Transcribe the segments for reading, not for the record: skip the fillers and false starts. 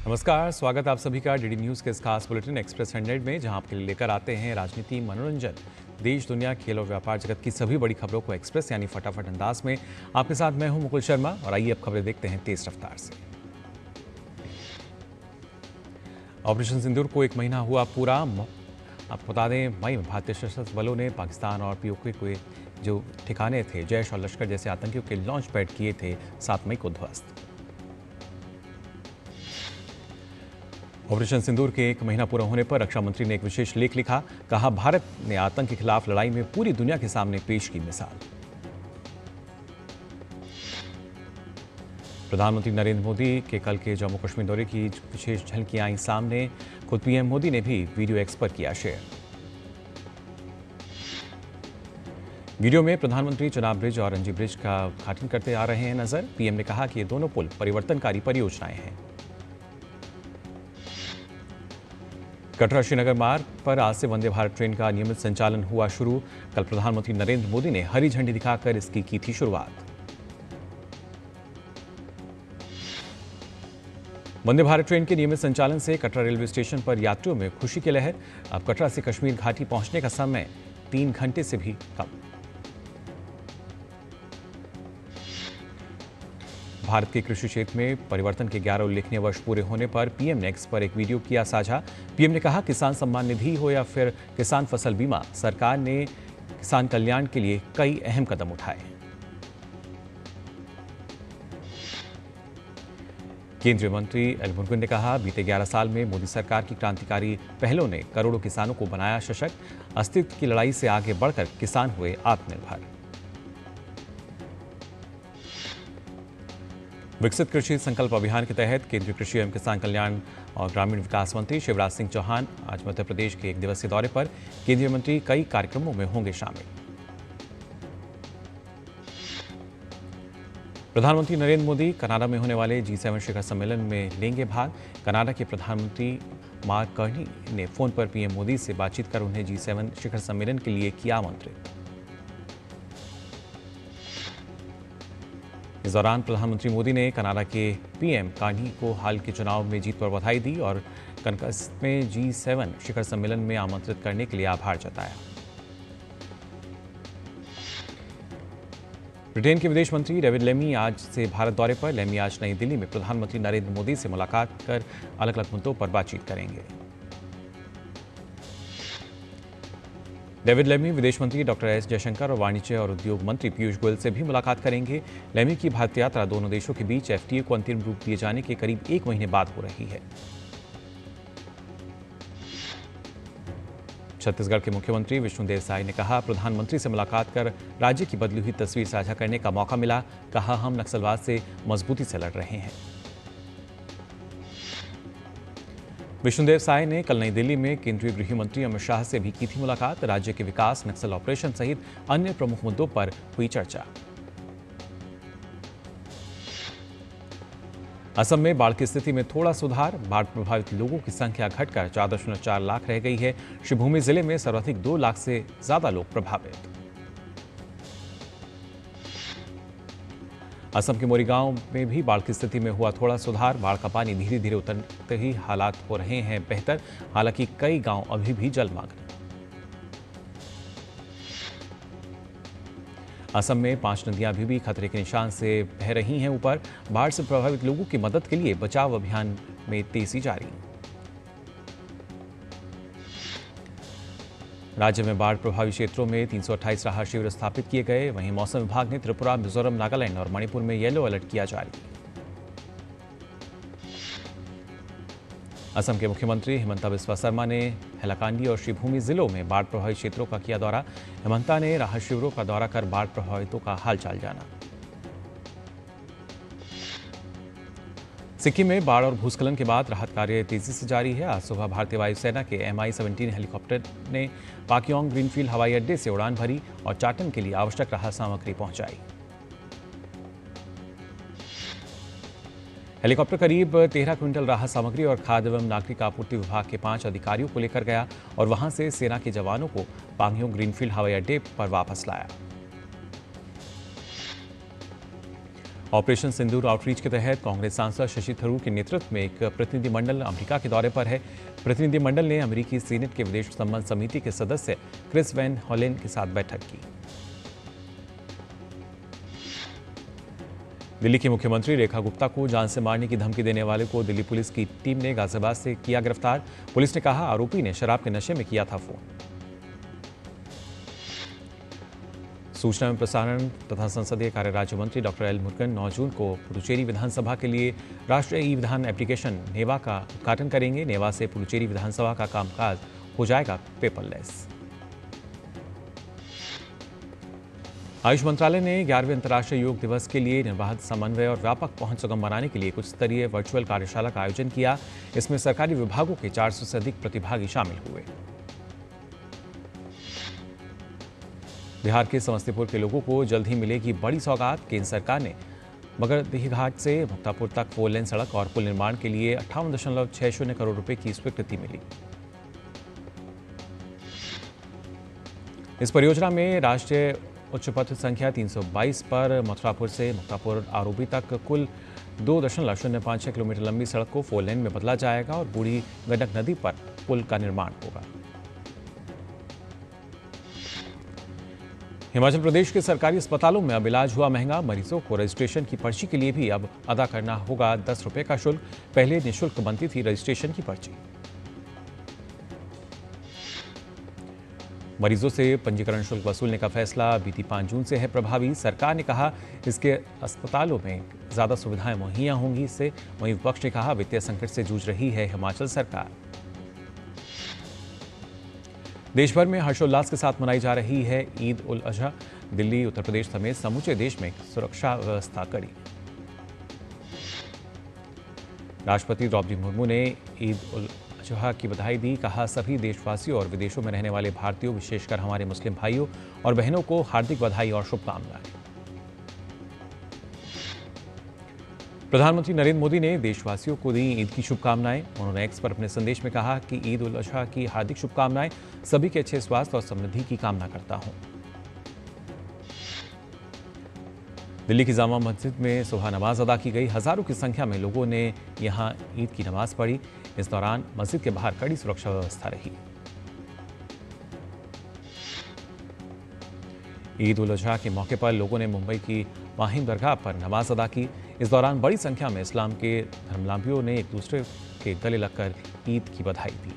नमस्कार, स्वागत आप सभी का डीडी न्यूज के इस खास बुलेटिन एक्सप्रेस 100 में, जहां आपके लिए लेकर आते हैं राजनीति, मनोरंजन, देश दुनिया, खेल और व्यापार जगत की सभी बड़ी खबरों को एक्सप्रेस यानी फटाफट अंदाज में। आपके साथ मैं हूं मुकुल शर्मा और आइए अब खबरें देखते हैं तेज रफ्तार से। ऑपरेशन सिंदूर को 1 महीना हुआ पूरा। आपको बता दें, मई में भारतीय सशस्त्र बलों ने पाकिस्तान और पीओके के जो ठिकाने थे, जैश और लश्कर जैसे आतंकियों के लॉन्च पैड किए थे, 7 मई को ध्वस्त। ऑपरेशन सिंदूर के 1 महीना पूरा होने पर रक्षा मंत्री ने एक विशेष लेख लिखा। कहा, भारत ने आतंक के खिलाफ लड़ाई में पूरी दुनिया के सामने पेश की मिसाल। प्रधानमंत्री नरेंद्र मोदी के कल के जम्मू कश्मीर दौरे की विशेष झलकियां आई सामने। खुद पीएम मोदी ने भी वीडियो एक्स पर किया शेयर। वीडियो में प्रधानमंत्री चनाब ब्रिज और रंजी ब्रिज का उद्घाटन करते आ रहे हैं नजर। पीएम ने कहा कि ये दोनों पुल परिवर्तनकारी परियोजनाएं हैं। कटरा श्रीनगर मार्ग पर आज से वंदे भारत ट्रेन का नियमित संचालन हुआ शुरू। कल प्रधानमंत्री नरेंद्र मोदी ने हरी झंडी दिखाकर इसकी की थी शुरुआत। वंदे भारत ट्रेन के नियमित संचालन से कटरा रेलवे स्टेशन पर यात्रियों में खुशी की लहर। अब कटरा से कश्मीर घाटी पहुंचने का समय 3 घंटे से भी कम। भारत के कृषि क्षेत्र में परिवर्तन के 11 उल्लेखनीय वर्ष पूरे होने पर पीएम ने एक्स पर एक वीडियो किया साझा। पीएम ने कहा, किसान सम्मान निधि हो या फिर किसान फसल बीमा, सरकार ने किसान कल्याण के लिए कई अहम कदम उठाए। केंद्रीय मंत्री एल मुरुगन ने कहा, बीते 11 साल में मोदी सरकार की क्रांतिकारी पहलों ने करोड़ों किसानों को बनाया सशक्त। अस्तित्व की लड़ाई से आगे बढ़कर किसान हुए आत्मनिर्भर। विकसित कृषि संकल्प अभियान के तहत केंद्रीय कृषि एवं किसान कल्याण और ग्रामीण विकास मंत्री शिवराज सिंह चौहान आज मध्य प्रदेश के 1 दिवसीय दौरे पर। केंद्रीय मंत्री कई कार्यक्रमों में होंगे शामिल। प्रधानमंत्री नरेंद्र मोदी कनाडा में होने वाले G7 शिखर सम्मेलन में लेंगे भाग। कनाडा के प्रधानमंत्री मार्क कार्नी ने फोन पर पीएम मोदी से बातचीत कर उन्हें G7 शिखर सम्मेलन के लिए किया आमंत्रित। इस दौरान प्रधानमंत्री मोदी ने कनाडा के पीएम कार्नी को हाल के चुनाव में जीत पर बधाई दी और कनकस में G7 शिखर सम्मेलन में आमंत्रित करने के लिए आभार जताया। ब्रिटेन के विदेश मंत्री डेविड लेमी आज से भारत दौरे पर। लेमी आज नई दिल्ली में प्रधानमंत्री नरेंद्र मोदी से मुलाकात कर अलग अलग मुद्दों पर बातचीत करेंगे। डेविड लेमी विदेश मंत्री डॉक्टर एस जयशंकर और वाणिज्य और उद्योग मंत्री पीयूष गोयल से भी मुलाकात करेंगे। लेमी की भारत यात्रा दोनों देशों के बीच एफटीए को अंतिम रूप दिए जाने के करीब 1 महीने बाद हो रही है। छत्तीसगढ़ के मुख्यमंत्री विष्णुदेव साय ने कहा, प्रधानमंत्री से मुलाकात कर राज्य की बदली हुई तस्वीर साझा करने का मौका मिला। कहा, हम नक्सलवाद से मजबूती से लड़ रहे हैं। विष्णुदेव साय ने कल नई दिल्ली में केंद्रीय गृह मंत्री अमित शाह से भी की थी मुलाकात। राज्य के विकास, नक्सल ऑपरेशन सहित अन्य प्रमुख मुद्दों पर हुई चर्चा। असम में बाढ़ की स्थिति में थोड़ा सुधार। बाढ़ प्रभावित लोगों की संख्या घटकर 4.4 लाख रह गई है। शिवभूमि जिले में सर्वाधिक 2 लाख से ज्यादा लोग प्रभावित। असम के मोरीगांव में भी बाढ़ की स्थिति में हुआ थोड़ा सुधार। बाढ़ का पानी धीरे धीरे उतरते ही हालात हो रहे हैं बेहतर। हालांकि कई गांव अभी भी जलमग्न। असम में 5 नदियां अभी भी खतरे के निशान से बह रही हैं ऊपर। बाढ़ से प्रभावित लोगों की मदद के लिए बचाव अभियान में तेजी जारी। राज्य में बाढ़ प्रभावित क्षेत्रों में 328 राहत शिविर स्थापित किए गए। वहीं मौसम विभाग ने त्रिपुरा, मिजोरम, नागालैंड और मणिपुर में येलो अलर्ट किया जारी। असम के मुख्यमंत्री हिमंता बिस्वा शर्मा ने हैलाकांडी और शिवभूमि जिलों में बाढ़ प्रभावित क्षेत्रों का किया दौरा। हिमंता ने राहत शिविरों का दौरा कर बाढ़ प्रभावितों का हालचाल जाना। सिक्किम में बाढ़ और भूस्खलन के बाद राहत कार्य तेजी से जारी है। आज सुबह भारतीय वायुसेना के MI-17 हेलीकॉप्टर ने पाक्योंग ग्रीनफील्ड हवाई अड्डे से उड़ान भरी और चाटन के लिए आवश्यक राहत सामग्री पहुंचाई। हेलीकॉप्टर करीब 13 क्विंटल राहत सामग्री और खाद्य एवं नागरिक आपूर्ति विभाग के 5 अधिकारियों को लेकर गया और वहां से सेना के जवानों को पाक्योंग ग्रीनफील्ड हवाई अड्डे पर वापस लाया। ऑपरेशन सिंदूर आउटरीच के तहत कांग्रेस सांसद शशि थरूर के नेतृत्व में एक प्रतिनिधिमंडल अमेरिका के दौरे पर है। प्रतिनिधिमंडल ने अमेरिकी सीनेट के विदेश संबंध समिति के सदस्य क्रिस वैन हॉलेन के साथ बैठक की। दिल्ली की मुख्यमंत्री रेखा गुप्ता को जान से मारने की धमकी देने वाले को दिल्ली पुलिस की टीम ने गाजियाबाद से किया गिरफ्तार। पुलिस ने कहा आरोपी ने शराब के नशे में किया था फोन। सूचना एवं प्रसारण तथा संसदीय कार्य राज्य मंत्री डॉक्टर एल मुरुगन 9 जून को पुडुचेरी विधानसभा के लिए राष्ट्रीय ई विधान एप्लीकेशन नेवा का उद्घाटन करेंगे। नेवा से पुडुचेरी विधानसभा का कामकाज हो जाएगा पेपरलेस। आयुष मंत्रालय ने 11वें अंतर्राष्ट्रीय योग दिवस के लिए निर्बाध समन्वय और व्यापक पहुंच सुगम बनाने के लिए कुछ स्तरीय वर्चुअल कार्यशाला का आयोजन किया। इसमें सरकारी विभागों के 400 से अधिक प्रतिभागी शामिल हुए। बिहार के समस्तीपुर के लोगों को जल्द ही मिलेगी बड़ी सौगात। केंद्र सरकार ने मगरदीह घाट से मुक्तापुर तक 4 लेन सड़क और पुल निर्माण के लिए 58.60 करोड़ रुपए की स्वीकृति मिली। इस परियोजना में राष्ट्रीय उच्च पथ संख्या 322 पर मथुरापुर से मुक्तापुर आरोबी तक कुल 2.056 किलोमीटर लंबी सड़क को 4 लेन में बदला जाएगा और बूढ़ी गंडक नदी पर पुल का निर्माण होगा। हिमाचल प्रदेश के सरकारी अस्पतालों में अब इलाज हुआ महंगा। मरीजों को रजिस्ट्रेशन की पर्ची के लिए भी अब अदा करना होगा 10 रुपए का शुल्क। पहले निःशुल्क बनती थी रजिस्ट्रेशन की पर्ची। मरीजों से पंजीकरण शुल्क वसूलने का फैसला बीती 5 जून से है प्रभावी। सरकार ने कहा इसके अस्पतालों में ज्यादा सुविधाएं मुहैया होंगी। इससे वहीं विपक्ष ने कहा वित्तीय संकट से जूझ रही है हिमाचल सरकार। देश भर में हर्षोल्लास के साथ मनाई जा रही है ईद उल अजहा। दिल्ली, उत्तर प्रदेश समेत समूचे देश में सुरक्षा व्यवस्था कड़ी। राष्ट्रपति द्रौपदी मुर्मू ने ईद उल अजहा की बधाई दी। कहा सभी देशवासियों और विदेशों में रहने वाले भारतीयों, विशेषकर हमारे मुस्लिम भाइयों और बहनों को हार्दिक बधाई और शुभकामनाएं। प्रधानमंत्री नरेंद्र मोदी ने देशवासियों को दी ईद की शुभकामनाएं। उन्होंने एक्स पर अपने संदेश में कहा कि ईद उल अजहा की हार्दिक शुभकामनाएं। सभी के अच्छे स्वास्थ्य और समृद्धि की कामना करता हूं। दिल्ली की जामा मस्जिद में सुबह नमाज अदा की गई। हजारों की संख्या में लोगों ने यहां ईद की नमाज पढ़ी। इस दौरान मस्जिद के बाहर कड़ी सुरक्षा व्यवस्था रही। ईद उल अजहा के मौके पर लोगों ने मुंबई की माहिम दरगाह पर नमाज अदा की। इस दौरान बड़ी संख्या में इस्लाम के धर्मावलंबियों ने एक दूसरे के गले लगकर ईद की बधाई दी।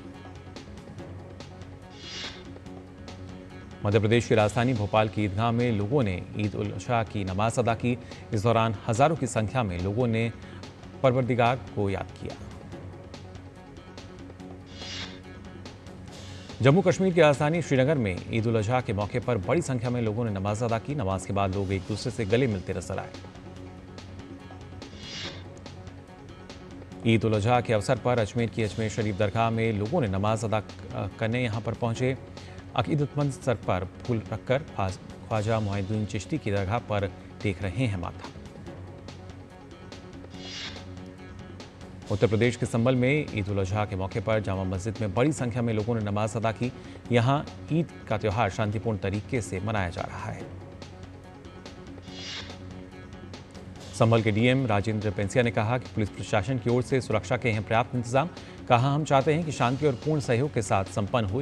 मध्य प्रदेश की राजधानी भोपाल की ईदगाह में लोगों ने ईद उल अजहा की नमाज अदा की। इस दौरान हजारों की संख्या में लोगों ने परवरदिगार को याद किया। जम्मू कश्मीर की राजधानी श्रीनगर में ईद उल अजहा के मौके पर बड़ी संख्या में लोगों ने नमाज अदा की। नमाज के बाद लोग एक दूसरे से गले मिलते नजर आए। ईद उल अजहा के अवसर पर अजमेर की अजमेर शरीफ दरगाह में लोगों ने नमाज अदा करने यहां पर पहुंचे। अकीदतमंद सर पर फूल रखकर ख्वाजा मोइनुद्दीन चिश्ती की दरगाह पर टेक रहे हैं माथा। उत्तर प्रदेश के संभल में ईद उल अजहा के मौके पर जामा मस्जिद में बड़ी संख्या में लोगों ने नमाज अदा की। यहां ईद का त्योहार शांतिपूर्ण तरीके से मनाया जा रहा है। संभल के डीएम राजेंद्र पेंसिया ने कहा कि पुलिस प्रशासन की ओर से सुरक्षा के हैं पर्याप्त इंतजाम। कहा हम चाहते हैं कि शांति और पूर्ण सहयोग के साथ संपन्न हो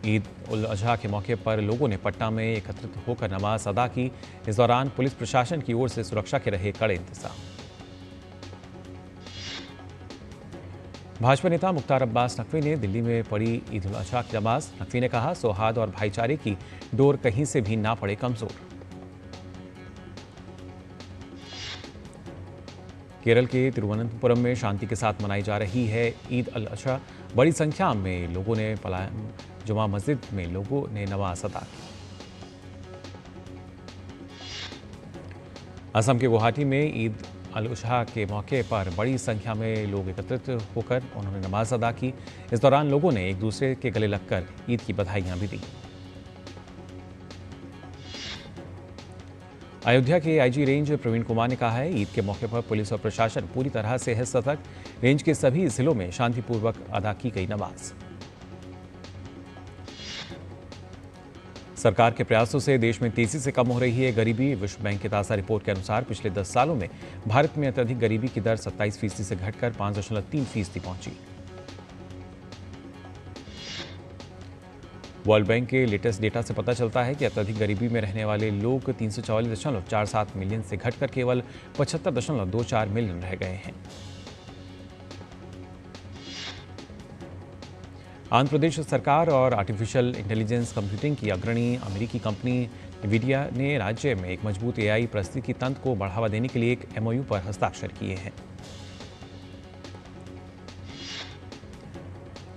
ईद उल अजहा के मौके पर लोगों ने पटना में एकत्रित होकर नमाज अदा की। इस दौरान पुलिस प्रशासन की ओर से सुरक्षा के रहे कड़े इंतजाम। भाजपा नेता मुख्तार अब्बास नकवी ने दिल्ली में पढ़ी ईद उल अजहा की नमाज। नकवी ने कहा सौहार्द और भाईचारे की डोर कहीं से भी ना पड़े कमजोर। केरल के तिरुवनंतपुरम में शांति के साथ मनाई जा रही है ईद उल अजहा। बड़ी संख्या में लोगों ने जुमा मस्जिद में लोगों ने नमाज अदा की। असम के गुवाहाटी में ईद उल अजहा के मौके पर बड़ी संख्या में लोग एकत्रित होकर उन्होंने नमाज अदा की। इस दौरान लोगों ने एक दूसरे के गले लगकर ईद की बधाइयां भी दी। अयोध्या के आईजी रेंज प्रवीण कुमार ने कहा है ईद के मौके पर पुलिस और प्रशासन पूरी तरह से है सतर्क। रेंज के सभी जिलों में शांतिपूर्वक अदा की गई नमाज। सरकार के प्रयासों से देश में तेजी से कम हो रही है गरीबी। विश्व बैंक की ताज़ा रिपोर्ट के अनुसार पिछले 10 सालों में भारत में अत्यधिक गरीबी की दर 27% से घटकर 5.3% पहुंची। वर्ल्ड बैंक के लेटेस्ट डेटा से पता चलता है कि अत्यधिक गरीबी में रहने वाले लोग 344.47 मिलियन से घटकर केवल 75.24 मिलियन रह गए हैं। आंध्र प्रदेश सरकार और आर्टिफिशियल इंटेलिजेंस कंप्यूटिंग की अग्रणी अमेरिकी कंपनी NVIDIA ने राज्य में एक मजबूत AI पारिस्थितिकी तंत्र को बढ़ावा देने के लिए एक MOU पर हस्ताक्षर किए हैं।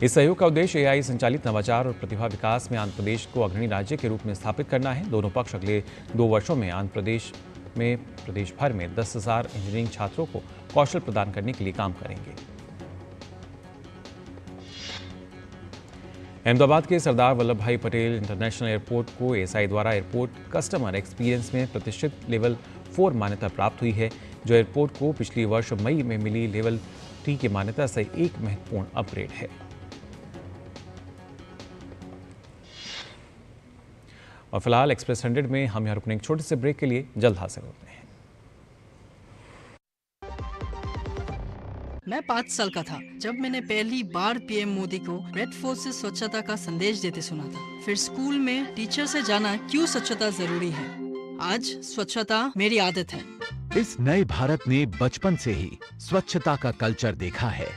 इस सहयोग का उद्देश्य AI संचालित नवाचार और प्रतिभा विकास में आंध्र प्रदेश को अग्रणी राज्य के रूप में स्थापित करना है। दोनों पक्ष अगले 2 वर्षों में आंध्र प्रदेश में प्रदेश भर में 10,000 इंजीनियरिंग छात्रों को कौशल प्रदान करने के लिए काम करेंगे। अहमदाबाद के सरदार वल्लभ भाई पटेल इंटरनेशनल एयरपोर्ट को ASI द्वारा एयरपोर्ट कस्टमर एक्सपीरियंस में प्रतिष्ठित लेवल 4 मान्यता प्राप्त हुई है, जो एयरपोर्ट को पिछली वर्ष मई में मिली लेवल 3 की मान्यता से एक महत्वपूर्ण अपग्रेड है। और फिलहाल एक्सप्रेस 100 में हम यहाँ रुकने एक छोटे से ब्रेक के लिए जल्द हाजिर होते हैं। मैं 5 साल का था जब मैंने पहली बार PM मोदी को रेड फोर्ट से स्वच्छता का संदेश देते सुना था। फिर स्कूल में टीचर से जाना क्यों स्वच्छता जरूरी है। आज स्वच्छता मेरी आदत है। इस नए भारत ने बचपन से ही स्वच्छता का कल्चर देखा है।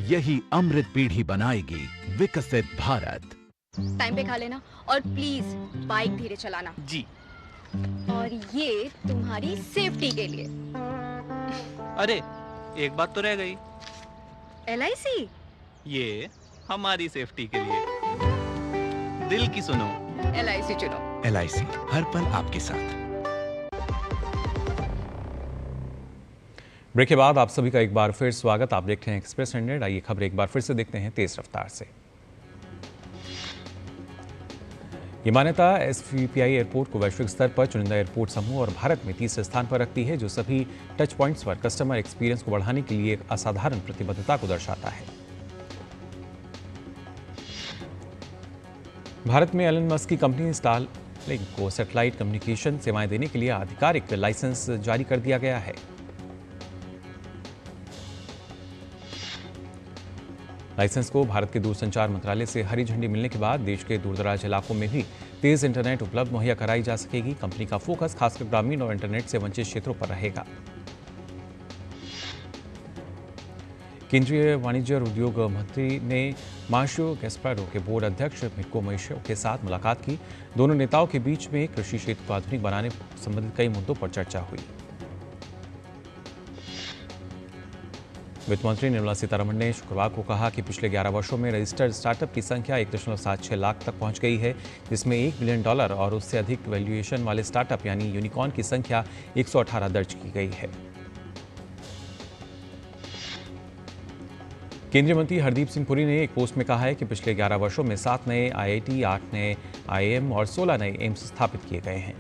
यही अमृत पीढ़ी बनाएगी विकसित भारत। टाइम पे खा लेना और प्लीज बाइक धीरे चलाना जी। और ये तुम्हारी सेफ्टी के लिए। अरे एक बात तो रह गई। LIC ये हमारी सेफ्टी के लिए। दिल की सुनो, LIC चुनो। LIC हर पल आपके साथ। ब्रेक के बाद आप सभी का एक बार फिर स्वागत। आप देखते हैं एक्सप्रेस 100। आइए खबर एक बार फिर से देखते हैं तेज रफ्तार से। ये मान्यता SVPI एयरपोर्ट को वैश्विक स्तर पर चुनिंदा एयरपोर्ट समूह और भारत में तीसरे स्थान पर रखती है, जो सभी टच पॉइंट्स पर कस्टमर एक्सपीरियंस को बढ़ाने के लिए एक असाधारण प्रतिबद्धता को दर्शाता है। भारत में एलन मस्क की कंपनी स्टारलिंक को सैटेलाइट कम्युनिकेशन सेवाएं देने के लिए आधिकारिक लाइसेंस जारी कर दिया गया है। लाइसेंस को भारत के दूरसंचार मंत्रालय से हरी झंडी मिलने के बाद देश के दूरदराज इलाकों में भी तेज इंटरनेट उपलब्ध मुहैया कराई जा सकेगी। कंपनी का फोकस खासकर ग्रामीण और इंटरनेट से वंचित क्षेत्रों पर रहेगा। केंद्रीय वाणिज्य और उद्योग मंत्री ने मार्शियो गैस्पारो के बोर्ड अध्यक्ष मिर्को मोइशो के साथ मुलाकात की। दोनों नेताओं के बीच में कृषि क्षेत्र को आधुनिक बनाने संबंधित कई मुद्दों पर चर्चा हुई। वित्त मंत्री निर्मला सीतारमण ने शुक्रवार को कहा कि पिछले 11 वर्षों में रजिस्टर्ड स्टार्टअप की संख्या 1.76 लाख तक पहुंच गई है, जिसमें $1 बिलियन और उससे अधिक वैल्यूएशन वाले स्टार्टअप यानी यूनिकॉर्न की संख्या 118 दर्ज की गई है। केंद्रीय मंत्री हरदीप सिंह पुरी ने एक पोस्ट में कहा है कि पिछले 11 वर्षों में 7 नए IIT, 8 नए IIM और 16 नए एम्स स्थापित किए गए हैं।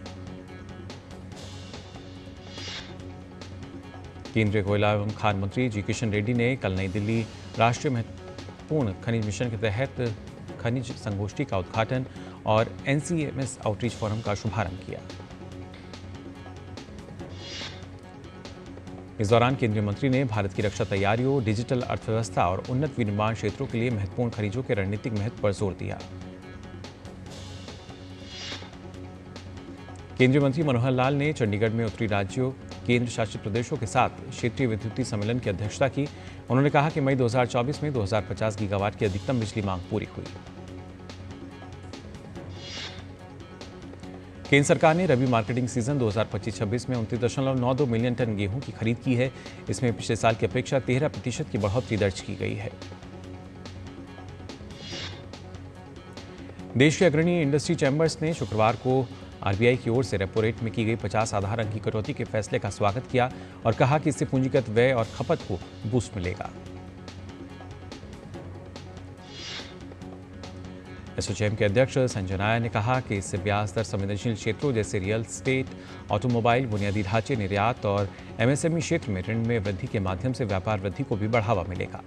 केंद्रीय कोयला एवं खान मंत्री जी किशन रेड्डी ने कल नई दिल्ली राष्ट्रीय महत्वपूर्ण खनिज मिशन के तहत खनिज संगोष्ठी का उद्घाटन और NCMS आउटरीच फोरम का शुभारंभ किया। इस दौरान केंद्रीय मंत्री ने भारत की रक्षा तैयारियों, डिजिटल अर्थव्यवस्था और उन्नत विनिर्माण क्षेत्रों के लिए महत्वपूर्ण खनिजों के रणनीतिक महत्व पर जोर दिया। केंद्रीय मंत्री मनोहर लाल ने चंडीगढ़ में उत्तरी राज्यों, केंद्र शासित प्रदेशों के साथ क्षेत्रीय विद्युतीय सम्मेलन की अध्यक्षता की। उन्होंने कहा कि मई 2024 में 2050 गीगावाट की अधिकतम बिजली मांग पूरी हुई। केंद्र सरकार ने रबी मार्केटिंग सीजन 2025-26 में 29.92 मिलियन टन गेहूं की खरीद की है। इसमें पिछले साल की अपेक्षा 13% की बढ़ोतरी दर्ज की गई है। देश के अग्रणी इंडस्ट्री चैम्बर्स ने शुक्रवार को RBI की ओर से रेपो रेट में की गई 50 आधार अंक की कटौती के फैसले का स्वागत किया और कहा कि इससे पूंजीगत व्यय और खपत को बूस्ट मिलेगा। एसोचैम के अध्यक्ष संजय नायर ने कहा कि इससे ब्याज दर संवेदनशील क्षेत्रों जैसे रियल एस्टेट, ऑटोमोबाइल, बुनियादी ढांचे, निर्यात और MSME क्षेत्र में ऋण में वृद्धि के माध्यम से व्यापार वृद्धि को भी बढ़ावा मिलेगा।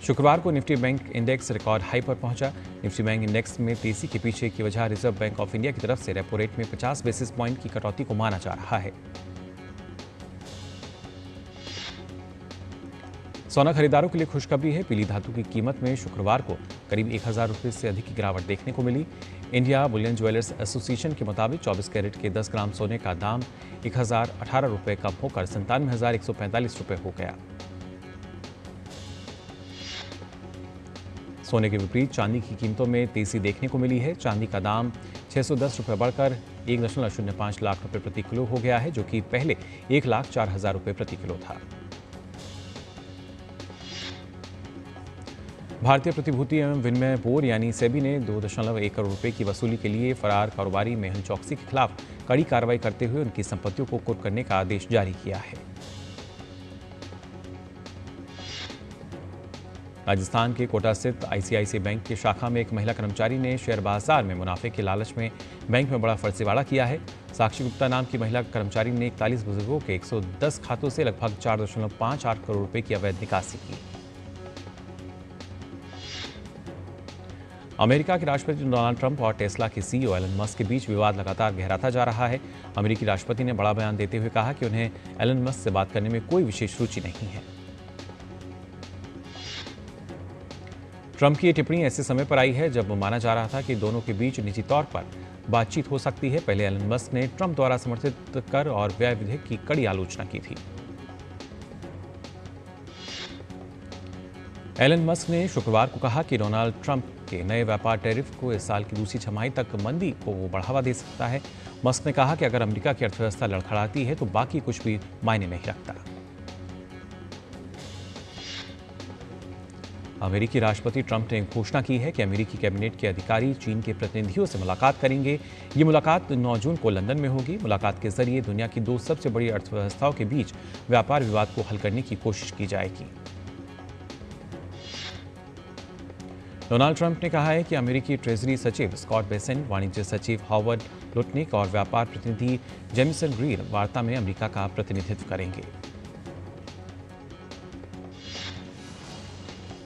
शुक्रवार को Nifty bank index record high पर पहुंचा। निफ्टी बैंक इंडेक्स में तेजी के पीछे की वजह रिजर्व बैंक ऑफ इंडिया की तरफ से रेपो रेट में 50 बेसिस पॉइंट की कटौती को माना जा रहा है। सोना खरीदारों के लिए खुशखबरी है। पीली धातु की कीमत में शुक्रवार को करीब 1000 रुपये से अधिक की गिरावट देखने को मिली। इंडिया बुलियन ज्वेलर्स एसोसिएशन के मुताबिक 24 कैरेट के 10 ग्राम सोने का दाम 1018 रुपये कम होकर 97,145 रुपये हो गया। सोने के विपरीत चांदी की कीमतों में तेजी देखने को मिली है। चांदी का दाम 610 रुपये बढ़कर 1.05 लाख रुपये प्रति किलो हो गया है, जो कि पहले 1,04,000 रुपये प्रति किलो था। भारतीय प्रतिभूति एवं विनिमय बोर्ड यानी सेबी ने 2.1 करोड़ रुपए की वसूली के लिए फरार कारोबारी मेहुल चौकसी के खिलाफ कड़ी कार्रवाई करते हुए उनकी संपत्तियों को कुर्क करने का आदेश जारी किया है। राजस्थान के कोटा स्थित आईसीआईसीआई बैंक की शाखा में एक महिला कर्मचारी ने शेयर बाजार में मुनाफे के लालच में बैंक में बड़ा फर्जीवाड़ा किया है। साक्षी गुप्ता नाम की महिला कर्मचारी ने 41 बुजुर्गों के 110 खातों से लगभग 4.58 करोड़ रुपए की अवैध निकासी की। अमेरिका के राष्ट्रपति डोनाल्ड ट्रंप और टेस्ला के सीईओ एलन मस्क के बीच विवाद लगातार गहराता जा रहा है। अमेरिकी राष्ट्रपति ने बड़ा बयान देते हुए कहा कि उन्हें एलन मस्क से बात करने में कोई विशेष रुचि नहीं है। ट्रंप की ये टिप्पणी ऐसे समय पर आई है जब माना जा रहा था कि दोनों के बीच निजी तौर पर बातचीत हो सकती है। पहले एलन मस्क ने ट्रंप द्वारा समर्थित कर और व्यय विधेयक की कड़ी आलोचना की थी। एलन मस्क ने शुक्रवार को कहा कि डोनाल्ड ट्रंप के नए व्यापार टैरिफ को इस साल की दूसरी छमाही तक मंदी को बढ़ावा दे सकता है। मस्क ने कहा कि अगर अमेरिका की अर्थव्यवस्था लड़खड़ाती है तो बाकी कुछ भी मायने नहीं रखता। अमेरिकी राष्ट्रपति ट्रंप ने घोषणा की है कि अमेरिकी कैबिनेट के अधिकारी चीन के प्रतिनिधियों से मुलाकात करेंगे। ये मुलाकात 9 जून को लंदन में होगी। मुलाकात के जरिए दुनिया की 2 सबसे बड़ी अर्थव्यवस्थाओं के बीच व्यापार विवाद को हल करने की कोशिश की जाएगी। डोनाल्ड ट्रंप ने कहा है कि अमेरिकी ट्रेजरी सचिव स्कॉट बेसेंट, वाणिज्य सचिव हॉवर्ड लुटनिक और व्यापार प्रतिनिधि जेमिसन ग्रीन वार्ता में अमेरिका का प्रतिनिधित्व करेंगे।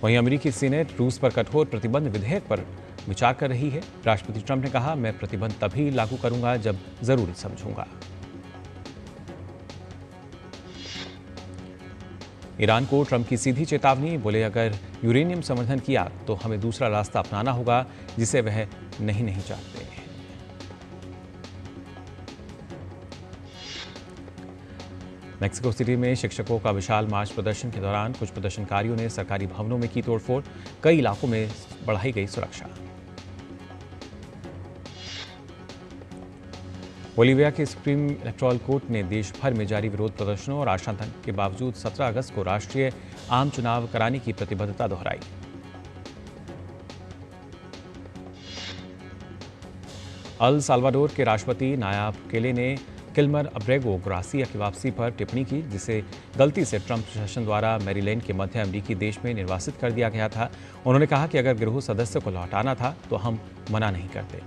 वहीं अमेरिकी सीनेट रूस पर कठोर प्रतिबंध विधेयक पर विचार कर रही है। राष्ट्रपति ट्रंप ने कहा, मैं प्रतिबंध तभी लागू करूंगा जब जरूरी समझूंगा। ईरान को ट्रंप की सीधी चेतावनी, बोले अगर यूरेनियम संवर्धन किया तो हमें दूसरा रास्ता अपनाना होगा जिसे वह नहीं चाहते। मेक्सिको सिटी में शिक्षकों का विशाल मार्च प्रदर्शन के दौरान कुछ प्रदर्शनकारियों ने सरकारी भवनों में की तोड़फोड़। कई इलाकों में बढ़ाई गई सुरक्षा। बोलीविया के सुप्रीम इलेक्टोरल कोर्ट ने देश भर में जारी विरोध प्रदर्शनों और आशंका के बावजूद 17 अगस्त को राष्ट्रीय आम चुनाव कराने की प्रतिबद्धता दोहराई। अल साल्वाडोर के राष्ट्रपति नायाब बुकेले ने किल्मर अब्रेगो ग्रासिया की वापसी पर टिप्पणी की, जिसे गलती से ट्रंप प्रशासन द्वारा मैरीलैंड के मध्य अमेरिकी देश में निर्वासित कर दिया गया था। उन्होंने कहा कि अगर गिरोह सदस्य को लौटाना था तो हम मना नहीं करते।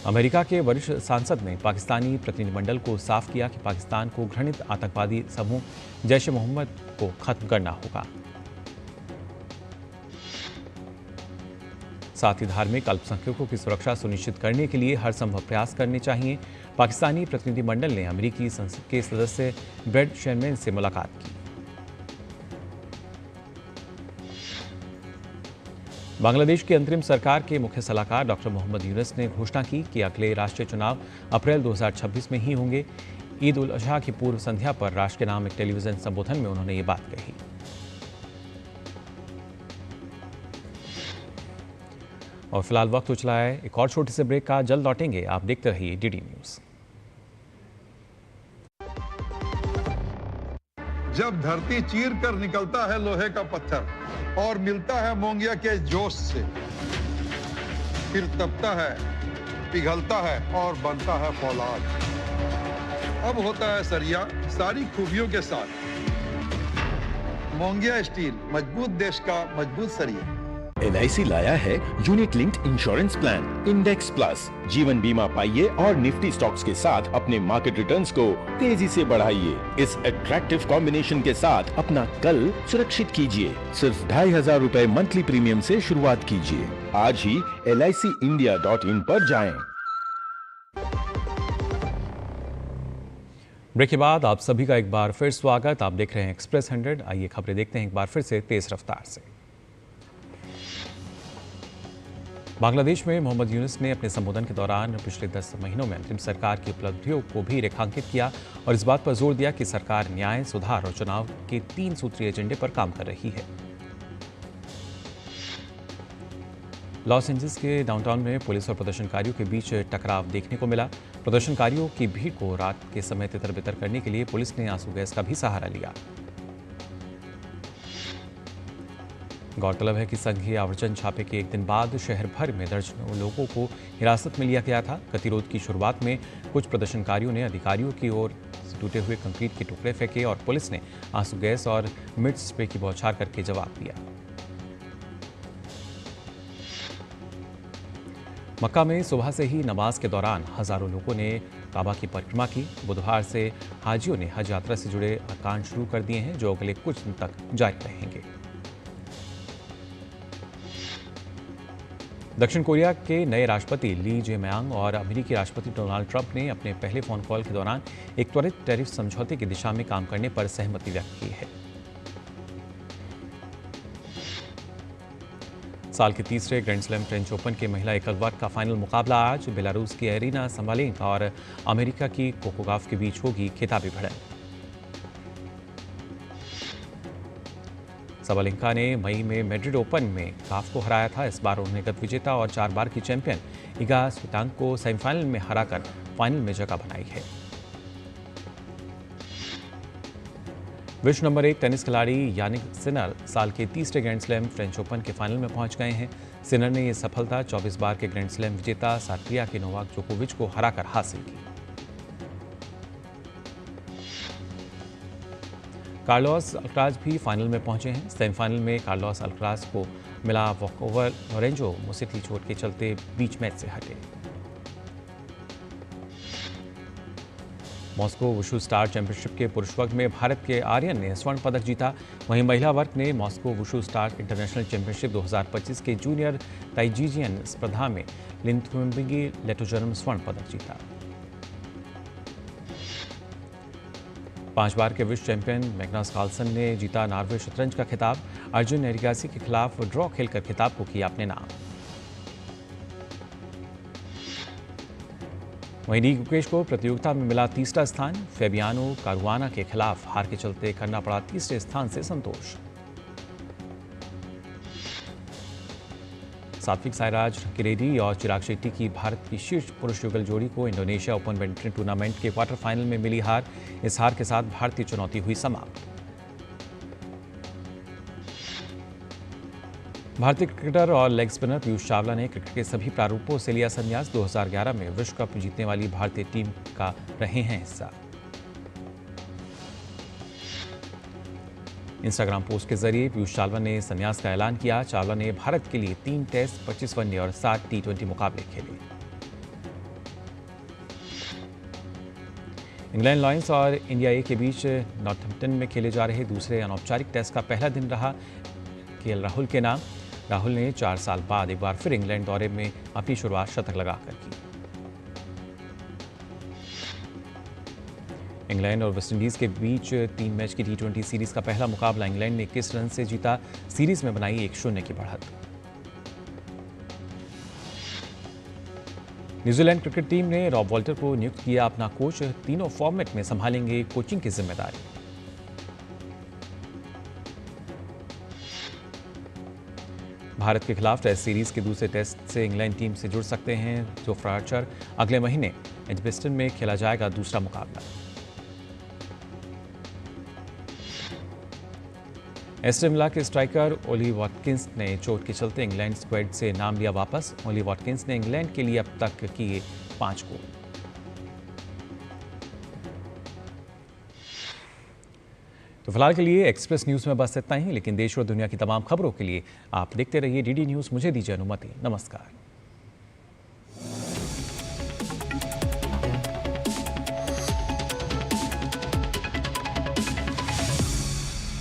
अमेरिका के वरिष्ठ सांसद ने पाकिस्तानी प्रतिनिधिमंडल को साफ किया कि पाकिस्तान को घृणित आतंकवादी समूह जैश ए मोहम्मद को खत्म करना होगा। साथ ही धार्मिक अल्पसंख्यकों की सुरक्षा सुनिश्चित करने के लिए हर संभव प्रयास करने चाहिए। पाकिस्तानी प्रतिनिधिमंडल ने अमेरिकी संसद के सदस्य ब्रेड शेरमैन से मुलाकात की। बांग्लादेश की अंतरिम सरकार के मुख्य सलाहकार डॉक्टर मोहम्मद यूनुस ने घोषणा की कि अगले राष्ट्रीय चुनाव अप्रैल 2026 में ही होंगे। ईद उल अजहा की पूर्व संध्या पर राष्ट्र के नाम एक टेलीविजन संबोधन में उन्होंने ये बात कही। और फिलहाल वक्त हो चला है एक और छोटे से ब्रेक का। जल्द लौटेंगे, आप देखते रहिए डीडी न्यूज। जब धरती चीर कर निकलता है लोहे का पत्थर और मिलता है मोंगिया के जोश से, फिर तपता है, पिघलता है और बनता है फौलाद। अब होता है सरिया सारी खूबियों के साथ। मोंगिया स्टील, मजबूत देश का मजबूत सरिया। LIC लाया है unit linked insurance plan index plus. जीवन बीमा पाइए और निफ्टी स्टॉक्स के साथ अपने मार्केट रिटर्न्स को तेजी से बढ़ाइए। इस अट्रैक्टिव कॉम्बिनेशन के साथ अपना कल सुरक्षित कीजिए। सिर्फ 2500 रुपए मंथली प्रीमियम से शुरुआत कीजिए। आज ही LICindia.in पर जाएं। ब्रेक के बाद आप सभी का एक बार फिर स्वागत। आप देख रहे हैं एक्सप्रेस 100। आइए खबरें देखते हैं एक बार फिर से तेज रफ्तार से। बांग्लादेश में मोहम्मद यूनुस ने अपने संबोधन के दौरान पिछले 10 महीनों में अंतरिम सरकार की उपलब्धियों को भी रेखांकित किया और इस बात पर जोर दिया कि सरकार न्याय, सुधार और चुनाव के 3 सूत्रीय एजेंडे पर काम कर रही है। लॉस एंजल्स के डाउनटाउन में पुलिस और प्रदर्शनकारियों के बीच टकराव देखने को मिला। प्रदर्शनकारियों की भीड़ को रात के समय तितर-बितर करने के लिए पुलिस ने आंसू गैस का भी सहारा लिया। गौरतलब है कि संघीय आवर्जन छापे के एक दिन बाद शहर भर में दर्जनों लोगों को हिरासत में लिया गया था। गतिरोध की शुरुआत में कुछ प्रदर्शनकारियों ने अधिकारियों की ओर टूटे हुए कंक्रीट के टुकड़े फेंके और पुलिस ने आंसू गैस और मिर्च स्प्रे की बौछार करके जवाब दिया। मक्का में सुबह से ही नमाज के दौरान हजारों लोगों ने काबा की परिक्रमा की। बुधवार से हाजियों ने हज यात्रा से जुड़े अरकान शुरू कर दिए हैं, जो अगले कुछ दिन तक जारी रहेंगे। दक्षिण कोरिया के नए राष्ट्रपति ली जे-म्यांग और अमेरिकी राष्ट्रपति डोनाल्ड ट्रंप ने अपने पहले फोन कॉल के दौरान एक त्वरित टैरिफ समझौते की दिशा में काम करने पर सहमति व्यक्त की है। साल के तीसरे ग्रैंड स्लैम फ्रेंच ओपन के महिला एकल वर्ग का फाइनल मुकाबला आज बेलारूस की एरिना साबालेंका और अमेरिका की कोको गॉफ के बीच होगी खिताबी भिड़ंत। साबालेंका ने मई में मैड्रिड ओपन में गॉफ को हराया था। इस बार उन्होंने गत विजेता और 4 बार की चैंपियन इगा स्वितेंक को सेमीफाइनल में हराकर फाइनल में जगह बनाई है। विश्व नंबर 1 टेनिस खिलाड़ी यानिक सिनर साल के तीसरे ग्रैंड स्लैम फ्रेंच ओपन के फाइनल में पहुंच गए हैं। सिनर ने यह सफलता 24 बार के ग्रैंड स्लैम विजेता सर्बिया के नोवाक जोकोविच को हराकर हासिल की। कार्लोस अल्कराज भी फाइनल में पहुंचे हैं। सेमीफाइनल में कार्लोस अल्कराज को मिला वॉकओवर। लोरेंजो मुसीटली चोट के चलते बीच मैच से हटे। मॉस्को वुशु स्टार चैंपियनशिप के पुरुष वर्ग में भारत के आर्यन ने स्वर्ण पदक जीता। वहीं महिला वर्ग ने Moscow wushu star international championship 2025 के जूनियर ताइजीजियन स्पर्धा में लिंथुएम्बिगी लेटोजरम स्वर्ण पदक जीता। 5 बार के विश्व चैंपियन मैग्नस कार्लसन ने जीता नॉर्वे शतरंज का खिताब। अर्जुन एरिगासी के खिलाफ ड्रॉ खेलकर खिताब को किया अपने नाम। वहीं डी गुकेश को प्रतियोगिता में मिला तीसरा स्थान। फेबियानो कारुआना के खिलाफ हार के चलते करना पड़ा तीसरे स्थान से संतोष। सात्विक साईराज रंकीरेड्डी और चिराग शेट्टी की भारत की शीर्ष पुरुष युगल जोड़ी को इंडोनेशिया ओपन बैडमिंटन टूर्नामेंट के क्वार्टर फाइनल में मिली हार। इस हार के साथ भारतीय चुनौती हुई समाप्त। भारतीय क्रिकेटर और लेग स्पिनर पीयूष चावला ने क्रिकेट के सभी प्रारूपों से लिया संन्यास। 2011 में विश्व कप जीतने वाली भारतीय टीम का रहे हैं हिस्सा। इंस्टाग्राम पोस्ट के जरिए पीयूष चावला ने संन्यास का ऐलान किया। चावला ने भारत के लिए 3 टेस्ट, 25 वनडे और 7 T20 मुकाबले खेले। इंग्लैंड लॉयंस और इंडिया ए के बीच नॉर्थहैम्पटन में खेले जा रहे दूसरे अनौपचारिक टेस्ट का पहला दिन रहा KL राहुल के नाम। राहुल ने 4 साल बाद एक बार फिर इंग्लैंड दौरे में अपनी शुरुआत शतक लगाकर की। इंग्लैंड और वेस्टइंडीज के बीच 3 मैच की T20 सीरीज का पहला मुकाबला इंग्लैंड ने 21 रन से जीता। सीरीज में बनाई 1-0 की बढ़त। न्यूजीलैंड क्रिकेट टीम ने रॉब वॉल्टर को नियुक्त किया अपना कोच। तीनों फॉर्मेट में संभालेंगे कोचिंग की जिम्मेदारी। भारत के खिलाफ टेस्ट सीरीज के दूसरे टेस्ट से इंग्लैंड टीम से जुड़ सकते हैं जोफ्रा आर्चर। अगले महीने एजबेस्टन में खेला जाएगा दूसरा मुकाबला। एस्टन विला के स्ट्राइकर ओली वॉटकिंस ने चोट के चलते इंग्लैंड स्क्वाड से नाम लिया वापस। ओली वॉटकिंस ने इंग्लैंड के लिए अब तक किए 5 गोल। तो फिलहाल के लिए एक्सप्रेस न्यूज़ में बस इतना ही, लेकिन देश और दुनिया की तमाम खबरों के लिए आप देखते रहिए डीडी न्यूज़। मुझे दीजिए अनुमति। नमस्कार।